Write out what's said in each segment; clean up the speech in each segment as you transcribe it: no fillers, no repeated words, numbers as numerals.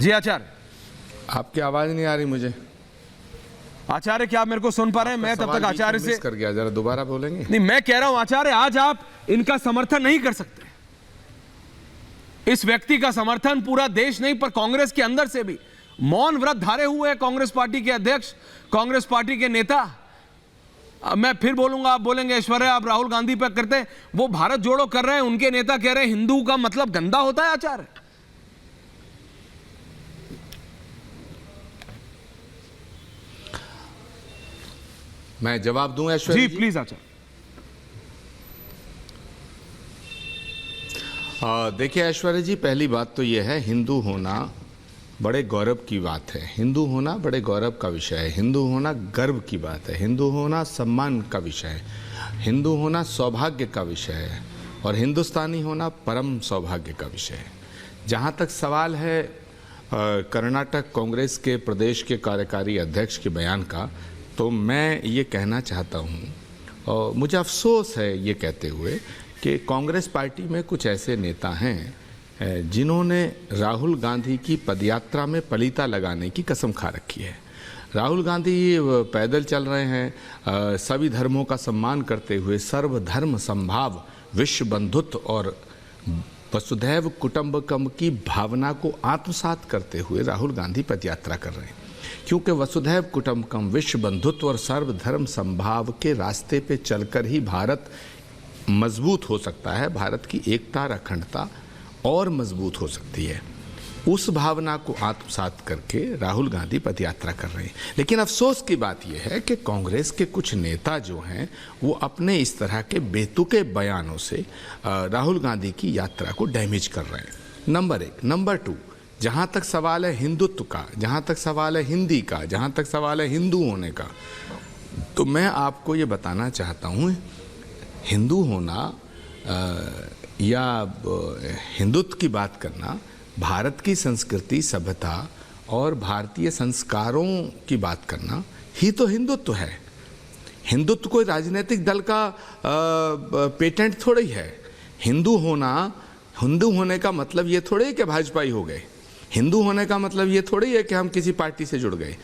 जी आचार्य, आपकी आवाज नहीं आ रही मुझे। आचार्य क्या आप मेरे को सुन पा रहे हैं? मैं तब तक आचार्य से कर गया, जरा दोबारा बोलेंगे? नहीं, मैं कह रहा हूं आचार्य, आज आप इनका समर्थन नहीं कर सकते। इस व्यक्ति का समर्थन पूरा देश नहीं, पर कांग्रेस के अंदर से भी मौन व्रत धारे हुए हैं कांग्रेस पार्टी के अध्यक्ष, कांग्रेस पार्टी के नेता। अब मैं फिर बोलूंगा, आप बोलेंगे ऐश्वर्या आप राहुल गांधी पर करते हैं, वो भारत जोड़ो कर रहे हैं, उनके नेता कह रहे हैं हिंदू का मतलब गंदा होता है। आचार्य मैं जवाब दूं ऐश्वर्या जी? प्लीज आचार्य। देखिए ऐश्वर्या जी, पहली बात तो यह है, हिंदू होना बड़े गौरव की बात है। हिंदू होना बड़े गौरव का विषय है। हिंदू होना गर्व की बात है। हिंदू होना सम्मान का विषय है। हिंदू होना सौभाग्य का विषय है और हिंदुस्तानी होना परम सौभाग्य का विषय है। जहाँ तक सवाल है कर्नाटक कांग्रेस के प्रदेश के कार्यकारी अध्यक्ष के बयान का, तो मैं ये कहना चाहता हूँ और मुझे अफसोस है ये कहते हुए कि कांग्रेस पार्टी में कुछ ऐसे नेता हैं जिन्होंने राहुल गांधी की पदयात्रा में पलीता लगाने की कसम खा रखी है। राहुल गांधी पैदल चल रहे हैं, सभी धर्मों का सम्मान करते हुए, सर्वधर्म संभाव, विश्व बंधुत्व और वसुधैव कुटुंबकम की भावना को आत्मसात करते हुए राहुल गांधी पदयात्रा कर रहे हैं। क्योंकि वसुधैव कुटुंबकम, विश्व बंधुत्व और सर्वधर्म संभाव के रास्ते पे चलकर ही भारत मजबूत हो सकता है। भारत की एकता और अखंडता और मजबूत हो सकती है। उस भावना को आत्मसात करके राहुल गांधी पदयात्रा कर रहे हैं। लेकिन अफसोस की बात यह है कि कांग्रेस के कुछ नेता जो हैं वो अपने इस तरह के बेतुके बयानों से राहुल गांधी की यात्रा को डैमेज कर रहे हैं। नंबर एक। नंबर टू, जहाँ तक सवाल है हिंदुत्व का, जहाँ तक सवाल है हिंदी का, जहाँ तक सवाल है हिंदू होने का, तो मैं आपको ये बताना चाहता हूँ, हिंदू होना या हिंदुत्व की बात करना भारत की संस्कृति, सभ्यता और भारतीय संस्कारों की बात करना ही तो हिंदुत्व है। हिंदुत्व कोई राजनीतिक दल का पेटेंट थोड़ी है। हिंदू होने का मतलब ये थोड़ी है कि भाजपाई हो गए। हिंदू होने का मतलब ये थोड़ी है कि हम किसी पार्टी से जुड़ गए।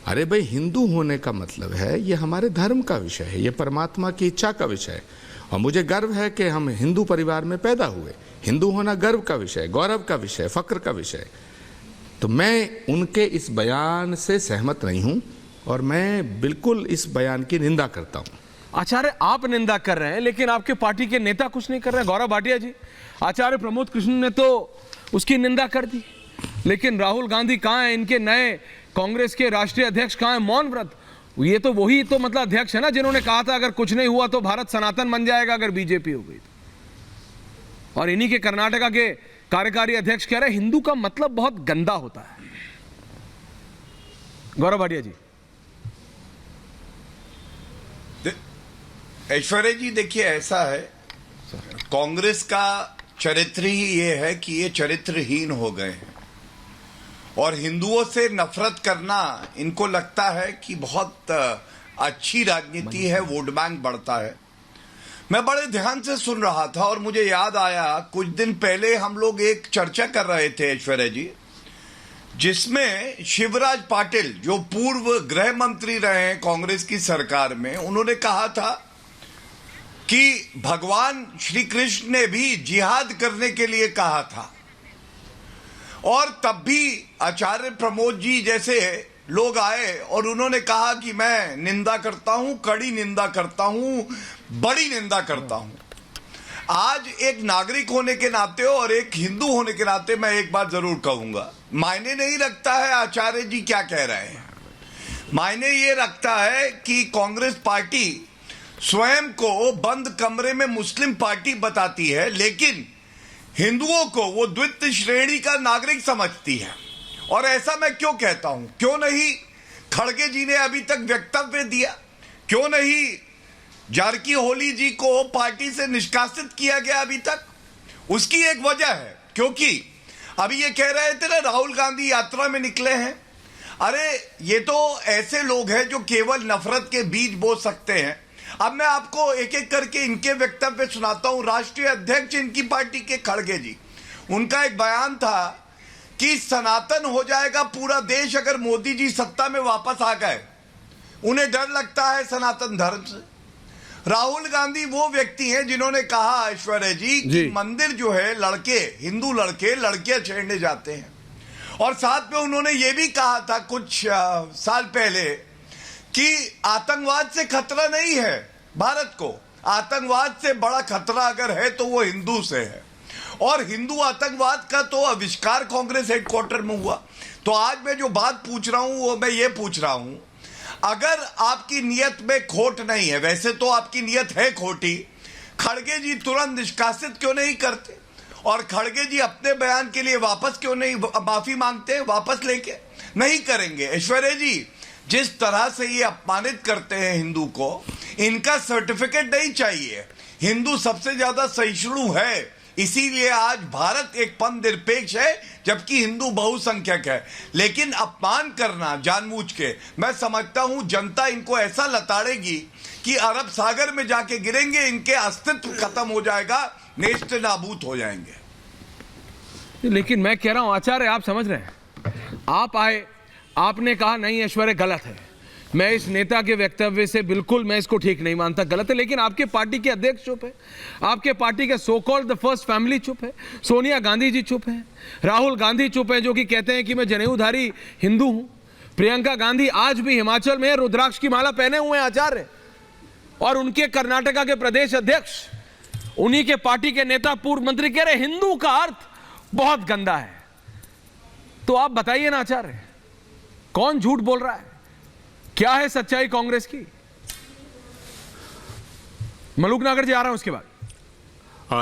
अरे भाई, हिंदू होने का मतलब है ये हमारे धर्म का विषय है, ये परमात्मा की इच्छा का विषय है और मुझे गर्व है कि हम हिंदू परिवार में पैदा हुए। हिंदू होना गर्व का विषय, गौरव का विषय, फक्र का विषय। तो मैं उनके इस बयान से सहमत नहीं हूं और मैं बिल्कुल इस बयान की निंदा करता हूं। आचार्य आप निंदा कर रहे हैं लेकिन आपके पार्टी के नेता कुछ नहीं कर रहे हैं। गौरव भाटिया जी, आचार्य प्रमोद कृष्ण ने तो उसकी निंदा कर दी, लेकिन राहुल गांधी कहाँ है? इनके नए कांग्रेस के राष्ट्रीय अध्यक्ष कहाँ है? मौन व्रत। ये तो वही तो मतलब अध्यक्ष है ना जिन्होंने कहा था अगर कुछ नहीं हुआ तो भारत सनातन बन जाएगा अगर बीजेपी हो गई तो। और इन्हीं के कर्नाटका के कार्यकारी अध्यक्ष कह रहे हैं हिंदू का मतलब बहुत गंदा होता है। गौरव भाटिया जी। ऐश्वर्या जी, देखिए ऐसा है, कांग्रेस का चरित्र ही ये है कि ये चरित्रहीन हो गए हैं और हिंदुओं से नफरत करना इनको लगता है कि बहुत अच्छी राजनीति है, वोट बैंक बढ़ता है। मैं बड़े ध्यान से सुन रहा था और मुझे याद आया, कुछ दिन पहले हम लोग एक चर्चा कर रहे थे ऐश्वर्या जी, जिसमें शिवराज पाटिल जो पूर्व गृह मंत्री रहे हैं कांग्रेस की सरकार में, उन्होंने कहा था कि भगवान श्री कृष्ण ने भी जिहाद करने के लिए कहा था और तब भी आचार्य प्रमोद जी जैसे लोग आए और उन्होंने कहा कि मैं निंदा करता हूं, कड़ी निंदा करता हूं, बड़ी निंदा करता हूं। आज एक नागरिक होने के नाते और एक हिंदू होने के नाते मैं एक बात जरूर कहूंगा, मायने नहीं रखता है आचार्य जी क्या कह रहे हैं, मायने ये रखता है कि कांग्रेस पार्टी स्वयं को बंद कमरे में मुस्लिम पार्टी बताती है लेकिन हिंदुओं को वो द्वितीय श्रेणी का नागरिक समझती है। और ऐसा मैं क्यों कहता हूं? क्यों नहीं खड़गे जी ने अभी तक वक्तव्य दिया? क्यों नहीं जारकीहोली जी को पार्टी से निष्कासित किया गया अभी तक? उसकी एक वजह है, क्योंकि अभी ये कह रहे थे ना राहुल गांधी यात्रा में निकले हैं। अरे ये तो ऐसे लोग हैं जो केवल नफरत के बीज बो सकते हैं। अब मैं आपको एक एक करके इनके वक्तव्य सुनाता हूं। राष्ट्रीय अध्यक्ष इनकी पार्टी के खड़गे जी, उनका एक बयान था कि सनातन हो जाएगा पूरा देश अगर मोदी जी सत्ता में वापस आ गए। उन्हें डर लगता है सनातन धर्म से। राहुल गांधी वो व्यक्ति हैं जिन्होंने कहा, ऐश्वर्या जी, कि मंदिर जो है लड़के, हिंदू लड़के लड़कियां छेड़ने जाते हैं। और साथ में उन्होंने ये भी कहा था कुछ साल पहले कि आतंकवाद से खतरा नहीं है भारत को, आतंकवाद से बड़ा खतरा अगर है तो वो हिंदू से है। और हिंदू आतंकवाद का तो आविष्कार कांग्रेस हेडक्वार्टर में हुआ। तो आज मैं जो बात पूछ रहा हूं वो मैं ये पूछ रहा हूं, अगर आपकी नियत में खोट नहीं है, वैसे तो आपकी नियत है खोटी, खड़गे जी तुरंत निष्कासित क्यों नहीं करते? और खड़गे जी अपने बयान के लिए वापस क्यों नहीं माफी मांगते, वापस लेके? नहीं करेंगे। ऐश्वर्या जी, जिस तरह से ये अपमानित करते हैं हिंदू को, इनका सर्टिफिकेट नहीं चाहिए। हिंदू सबसे ज्यादा सहिष्णु है, इसीलिए आज भारत एक पंथ निरपेक्ष है जबकि हिंदू बहुसंख्यक है। लेकिन अपमान करना जानबूझ के, मैं समझता हूं जनता इनको ऐसा लताड़ेगी कि अरब सागर में जाके गिरेंगे, इनके अस्तित्व खत्म हो जाएगा, नेस्त नाबूद हो जाएंगे। लेकिन मैं कह रहा हूं आचार्य, आप समझ रहे हैं, आप आए, आपने कहा नहीं ऐश्वर्या गलत है। मैं इस नेता के वक्तव्य से बिल्कुल मैं इसको ठीक नहीं मानता, गलत है। लेकिन आपके पार्टी के अध्यक्ष चुप है, आपके पार्टी के so called the first family चुप है, सोनिया गांधी जी चुप है, राहुल गांधी चुप है जो कि कहते हैं कि मैं जनेऊधारी हिंदू हूं, प्रियंका गांधी आज भी हिमाचल में रुद्राक्ष की माला पहने हुए हैं आचार्य, और उनके कर्नाटका के प्रदेश अध्यक्ष, उन्हीं के पार्टी के नेता, पूर्व मंत्री कह रहे हिंदू का अर्थ बहुत गंदा है। तो आप बताइए ना आचार्य, कौन झूठ बोल रहा है? क्या है सच्चाई कांग्रेस की? मलूक नागर जी आ रहा है उसके बाद।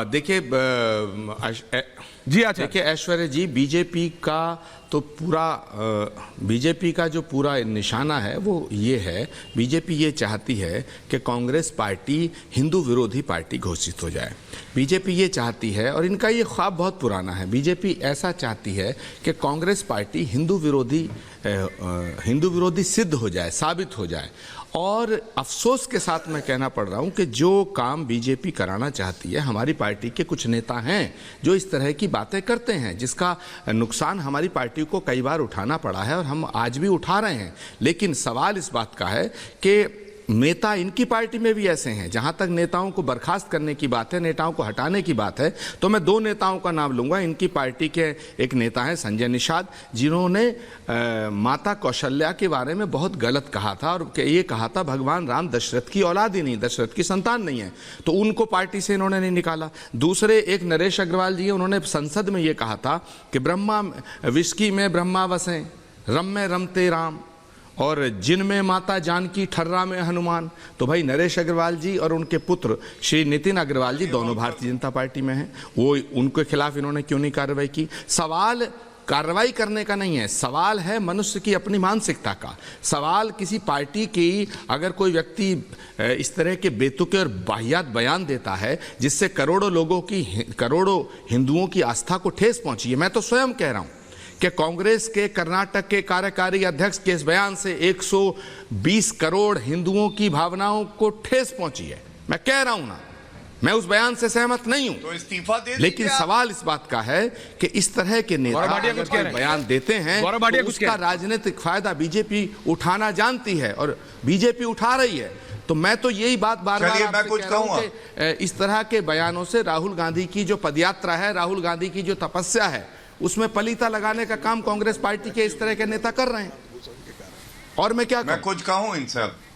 देखिए जी अच्छा, देखिए ऐश्वर्या जी, बीजेपी का तो पूरा बीजेपी का जो पूरा निशाना है वो ये है, बीजेपी ये चाहती है कि कांग्रेस पार्टी हिंदू विरोधी पार्टी घोषित हो जाए। बीजेपी ये चाहती है, और इनका ये ख्वाब बहुत पुराना है, बीजेपी ऐसा चाहती है कि कांग्रेस पार्टी हिंदू विरोधी सिद्ध हो जाए, साबित हो जाए। और अफसोस के साथ मैं कहना पड़ रहा हूं कि जो काम बीजेपी कराना चाहती है, हमारी पार्टी के कुछ नेता हैं जो इस तरह की बातें करते हैं, जिसका नुकसान हमारी पार्टी को कई बार उठाना पड़ा है और हम आज भी उठा रहे हैं। लेकिन सवाल इस बात का है कि नेता इनकी पार्टी में भी ऐसे हैं। जहां तक नेताओं को बर्खास्त करने की बात है, नेताओं को हटाने की बात है, तो मैं दो नेताओं का नाम लूंगा। इनकी पार्टी के एक नेता हैं संजय निषाद, जिन्होंने माता कौशल्या के बारे में बहुत गलत कहा था और ये कहा था भगवान राम दशरथ की औलाद ही नहीं, दशरथ की संतान नहीं है, तो उनको पार्टी से इन्होंने नहीं निकाला। दूसरे एक नरेश अग्रवाल जी, उन्होंने संसद में ये कहा था कि ब्रह्मा विस्की में ब्रह्मा वसें, रम में रमते राम, और जिनमें माता जानकी, ठर्रा में हनुमान। तो भाई नरेश अग्रवाल जी और उनके पुत्र श्री नितिन अग्रवाल जी दोनों भारतीय जनता पार्टी में हैं, वो उनके खिलाफ इन्होंने क्यों नहीं कार्रवाई की? सवाल कार्रवाई करने का नहीं है, सवाल है मनुष्य की अपनी मानसिकता का। सवाल किसी पार्टी की, अगर कोई व्यक्ति इस तरह के बेतुके और वाहियात बयान देता है जिससे करोड़ों हिंदुओं की आस्था को ठेस पहुंची है। मैं तो स्वयं कह रहा हूं कि कांग्रेस के कर्नाटक के कार्यकारी अध्यक्ष के इस बयान से 120 करोड़ हिंदुओं की भावनाओं को ठेस पहुंची है। मैं कह रहा हूं ना, मैं उस बयान से सहमत नहीं हूं, तो इस्तीफा दे दीजिए। लेकिन सवाल इस बात का है कि इस तरह के नेता अगर कोई बयान देते हैं तो उसका राजनीतिक फायदा बीजेपी उठाना जानती है और बीजेपी उठा रही है। तो मैं तो यही बात बार बार आपसे कह रहा हूं कि इस तरह के बयानों से राहुल गांधी की जो पदयात्रा है, राहुल गांधी की जो तपस्या है, उसमें पलीता लगाने का काम कांग्रेस पार्टी के इस तरह के नेता कर रहे हैं। और मैं क्या मैं कुछ कहूं इनसे?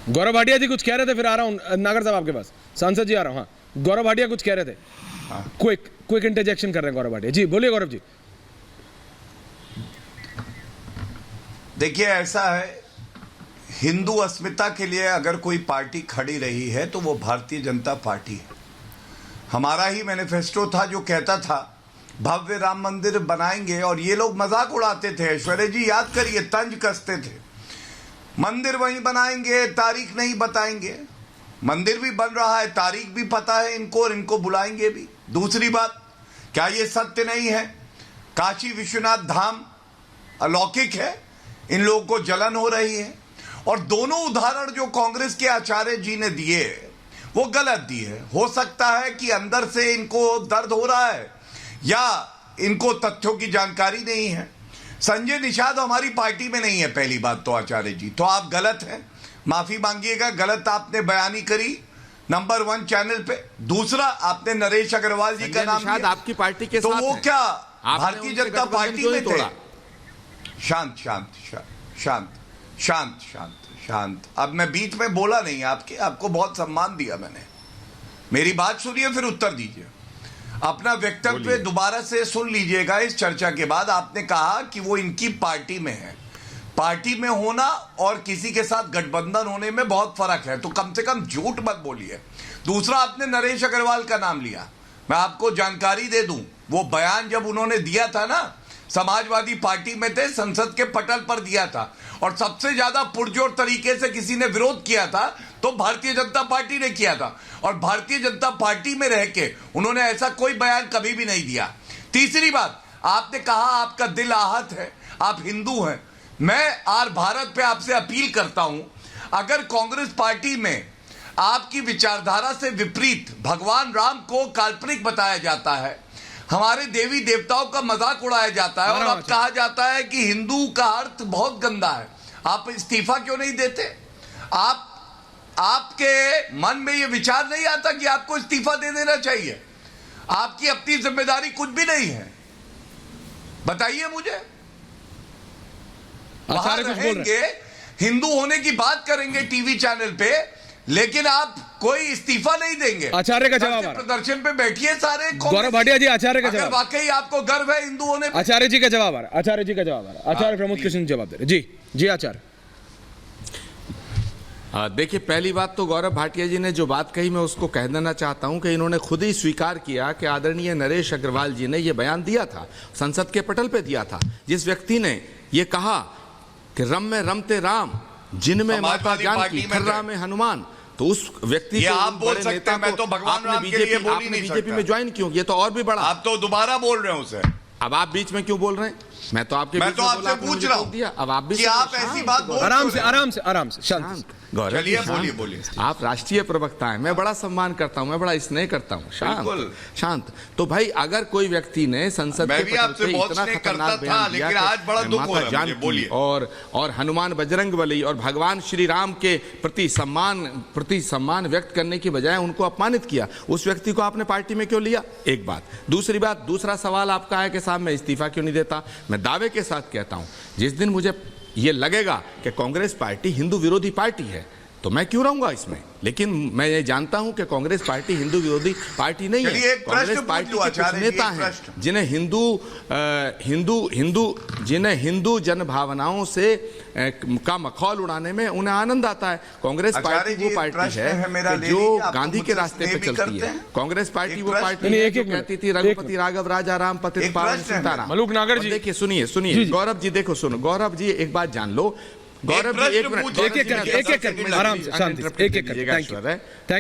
गौरव भाटिया जी कुछ कह रहे थे, फिर आ रहा हूं नागर साहब आपके पास, सांसद जी आ रहा हूं। हाँ, गौरव भाटिया कुछ कह रहे थे, क्विक इंटरजेक्शन कर रहे हैं गौरव भाटिया जी, बोलिए गौरव जी। देखिए, ऐसा है, हिंदू अस्मिता के लिए अगर कोई पार्टी खड़ी रही है तो वो भारतीय जनता पार्टी है। हमारा ही मैनिफेस्टो था जो कहता था भव्य राम मंदिर बनाएंगे, और ये लोग मजाक उड़ाते थे। ऐश्वर्या जी याद करिए, तंज कसते थे, मंदिर वहीं बनाएंगे, तारीख नहीं बताएंगे। मंदिर भी बन रहा है, तारीख भी पता है इनको, और इनको बुलाएंगे भी। दूसरी बात, क्या ये सत्य नहीं है? काशी विश्वनाथ धाम अलौकिक है, इन लोगों को जलन हो रही है। और दोनों उदाहरण जो कांग्रेस के आचार्य जी ने दिए वो गलत दिए। हो सकता है कि अंदर से इनको दर्द हो रहा है या इनको तथ्यों की जानकारी नहीं है। संजय निषाद हमारी पार्टी में नहीं है, पहली बात तो आचार्य जी, तो आप गलत हैं, माफी मांगिएगा, गलत आपने बयानी करी नंबर 1 चैनल पे। दूसरा, आपने नरेश अग्रवाल जी का नाम लिया, आपकी पार्टी के तो साथ वो हैं। क्या आपने भारतीय उनसे जनता गठबंधन पार्टी क्यों में नहीं थे? तोड़ा? शांत शांत शांत शांत शांत शांत शांत। अब मैं बीच में बोला नहीं, आपको बहुत सम्मान दिया मैंने। मेरी बात सुनिए फिर उत्तर दीजिए। अपना वक्तव्य दोबारा से सुन लीजिएगा। इस चर्चा के बाद आपने कहा कि वो इनकी पार्टी में है। पार्टी में होना और किसी के साथ गठबंधन होने में बहुत फर्क है, तो कम से कम झूठ मत बोलिए। दूसरा, आपने नरेश अग्रवाल का नाम लिया। मैं आपको जानकारी दे दूं, वो बयान जब उन्होंने दिया था ना, समाजवादी पार्टी में थे, संसद के पटल पर दिया था, और सबसे ज्यादा पुरजोर तरीके से किसी ने विरोध किया था तो भारतीय जनता पार्टी ने किया था, और भारतीय जनता पार्टी में रह के उन्होंने ऐसा कोई बयान कभी भी नहीं दिया। तीसरी बात, आपने कहा आपका दिल आहत है, आप हिंदू हैं। मैं आर भारत पे आपसे अपील करता हूं, अगर कांग्रेस पार्टी में आपकी विचारधारा से विपरीत भगवान राम को काल्पनिक बताया जाता है, हमारे देवी देवताओं का मजाक उड़ाया जाता है, और अब कहा जाता है कि हिंदू का अर्थ बहुत गंदा है, आप इस्तीफा क्यों नहीं देते? आपके मन में यह विचार नहीं आता कि आपको इस्तीफा दे देना चाहिए? आपकी अपनी जिम्मेदारी कुछ भी नहीं है, बताइए मुझे। वहां रहेंगे, हिंदू होने की बात करेंगे टीवी चैनल पे, लेकिन आप कोई इस्तीफा नहीं देंगे। आचार्य का जवाब, प्रदर्शन पे बैठिए सारे। गौरव भाटिया जी, आचार्य का जवाब। वाकई आपको गर्व है हिंदू होने पे? आचार्य जी का जवाब आ रहा है, आचार्य जी का जवाब आ रहा है। आचार्य प्रमोद कृष्ण जवाब दे रहे। जी जी आचार्य। देखिए, पहली बात तो गौरव भाटिया जी ने जो बात कही, मैं उसको कह देना चाहता हूं कि इन्होंने खुद ही स्वीकार किया कि आदरणीय नरेश अग्रवाल जी ने यह बयान दिया था, संसद के पटल पे दिया था। जिस व्यक्ति ने यह कहा कि रम में रमते राम, जिनमें माता जानकी, खर्रा में हनुमान, तो उस व्यक्ति को, आप बोल सकते हैं, मैं तो भगवान राम के लिए बोल ही नहीं सकता। बीजेपी में ज्वाइन क्यों? ये तो और भी बड़ा। आप तो दोबारा बोल रहे हो उसे। अब आप बीच में क्यों बोल रहे हैं? मैं तो आपसे पूछ रहा हूं अब आप भी आप ऐसी बात बोल। आराम से आराम से आराम से शांत। गौरव, बोलिए बोलिए। आप राष्ट्रीय प्रवक्ता हैं, मैं बड़ा सम्मान करता हूं, मैं बड़ा स्नेह करता हूं। शांत शांत। तो भाई, अगर कोई व्यक्ति ने संसद के पटल पे इतना खतरनाक बयान दिया, लेकिन आज बड़ा दुख हो रहा है, जानकी और हनुमान बजरंगबली और भगवान श्री राम के प्रति सम्मान व्यक्त करने की बजाय उनको अपमानित किया, उस व्यक्ति को आपने पार्टी में क्यों लिया? एक बात। दूसरी बात, दूसरा सवाल आपका है कि साहब मैं इस्तीफा क्यों नहीं देता। मैं दावे के साथ कहता हूं, जिस दिन मुझे ये लगेगा कि कांग्रेस पार्टी हिंदू विरोधी पार्टी है, तो मैं क्यों रहूंगा इसमें। लेकिन मैं ये जानता हूं कि कांग्रेस पार्टी हिंदू विरोधी पार्टी नहीं है। कांग्रेस पार्टी के कुछ नेता हैं जिन्हें हिंदू जन भावनाओं से का मखौल उड़ाने में उन्हें आनंद आता है। कांग्रेस पार्टी वो पार्टी है जो गांधी के रास्ते पे चलती है। कांग्रेस पार्टी वो पार्टी है जो कहती थी रघुपति राघव राजा राम पतित पावन सीताराम। मलूक नागर जी, देखिए, सुनिए गौरव जी, देखो सुनो गौरव जी, एक बात जान लो। गौरव जी, एक मिनट, एक एक आराम से शांति से, एक एक